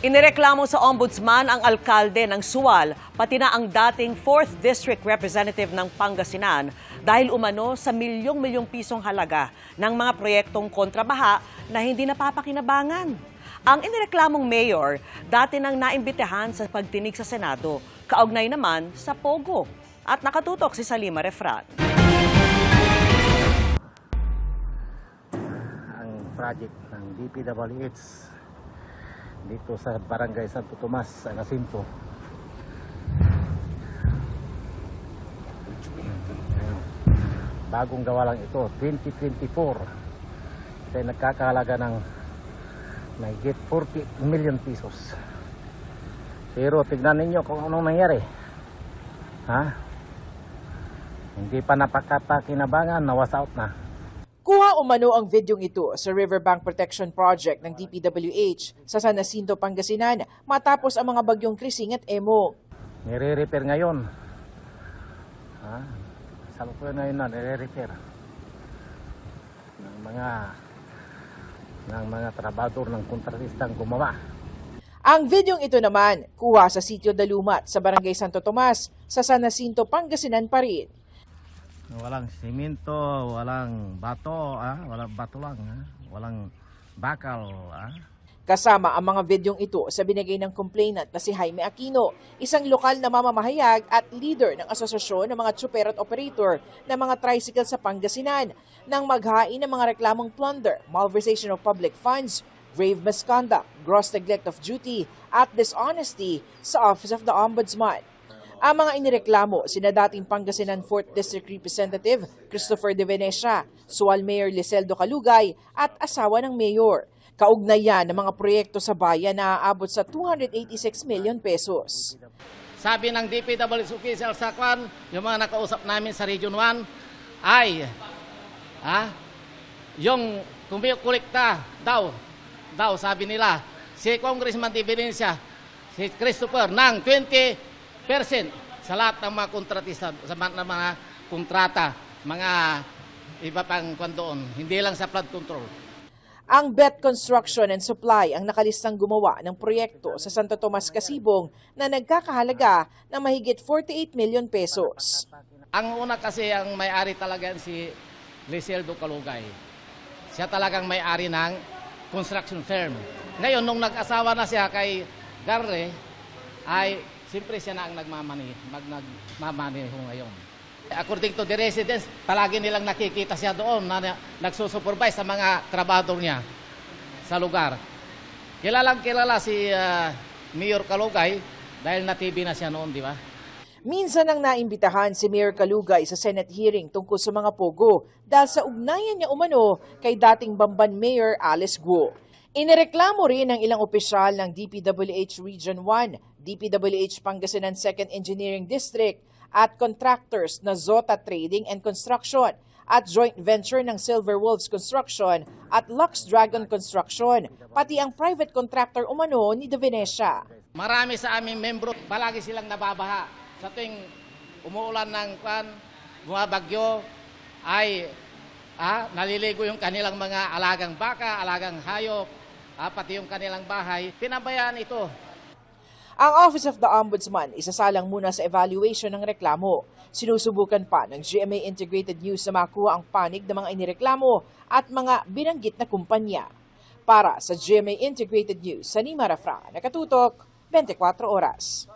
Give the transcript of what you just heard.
Inireklamo sa ombudsman ang alkalde ng Sual, pati na ang dating 4th District Representative ng Pangasinan dahil umano sa milyong-milyong pisong halaga ng mga proyektong kontrabaha na hindi napapakinabangan. Ang inireklamong mayor, dati nang naimbitahan sa pagtinig sa Senado, kaugnay naman sa Pogo. At nakatutok si Salima Refrat. Ang project ng DPWH dito sa Barangay Santo Tomas, Jacinto. Bagong gawa lang ito, 2024. Ito ay nagkakahalaga ng mahigit 40 million pesos. Pero tignan ninyo kung anong nangyari. Hindi pa napakapakinabangan, nawas out na. Kuha umano ang videong ito sa Riverbank Protection Project ng DPWH sa San Jacinto, Pangasinan matapos ang mga bagyong Krising at Emong. Nire-repair ngayon. Salukuyan ngayon na, nire-repair ng mga trabador ng kontratistang gumawa. Ang videong ito naman, kuha sa Sitio Dalumat sa Barangay Santo Tomas sa San Jacinto, Pangasinan pa rin. Walang simento, walang bato, walang bato lang, walang bakal. Kasama ang mga videong ito sa binigay ng complainant na si Jaime Aquino, isang lokal na mamamahayag at leader ng asosasyon ng mga tsuper at operator ng mga tricycle sa Pangasinan nang maghain ng mga reklamong plunder, malversation of public funds, grave misconduct, gross neglect of duty at dishonesty sa Office of the Ombudsman. Ang mga inireklamo sina dating Pangasinan 4th District Representative Christopher De Venecia, Sual Mayor Liseldo Calugay at asawa ng mayor. Kaugnayan ng mga proyekto sa bayan na aabot sa 286 million pesos. Sabi ng DPWH official sa Kwan, yung mga nakausap namin sa Region 1 ay yung kumikolekta daw sabi nila si Congressman De Venecia, si Christopher ng 20% sa lahat ng mga kontratista, sa mga kontrata, mga iba pang kwandoon, hindi lang sa flood control. Ang Bet Construction and Supply ang nakalistang gumawa ng proyekto sa Santo Tomas, Casibong na nagkakahalaga ng mahigit 48 million pesos. Ang una kasi ang may-ari talaga si Liseldo Calugay. Siya talagang may-ari ng construction firm. Ngayon, nung nag-asawa na siya kay Garre, ay siyempre siya na ang nagmamaneho ngayon. According to the residents, palagi nilang nakikita siya doon na nagsusupervise sa mga trabador niya sa lugar. Kilalang kilala si Mayor Calugay dahil na-TV na siya noon, di ba? Minsan nang naimbitahan si Mayor Calugay sa Senate hearing tungkol sa mga pogo dahil sa ugnayan niya umano kay dating Bamban Mayor Alice Guo. Inireklamo rin ng ilang opisyal ng DPWH Region 1, DPWH Pangasinan 2nd Engineering District at contractors na Zota Trading and Construction at joint venture ng Silver Wolves Construction at Lux Dragon Construction, pati ang private contractor umano ni De Venecia. Marami sa aming membro, palagi silang nababaha. Sa tuwing umuulan ng bumabagyo ay naliligo yung kanilang mga alagang baka, alagang hayop, pati yung kanilang bahay. Pinabayaan ito. Ang Office of the Ombudsman isasalang muna sa evaluation ng reklamo. Sinusubukan pa ng GMA Integrated News na makuha ang panig ng mga inireklamo at mga binanggit na kumpanya. Para sa GMA Integrated News, Salima Refrat, nakatutok 24 oras.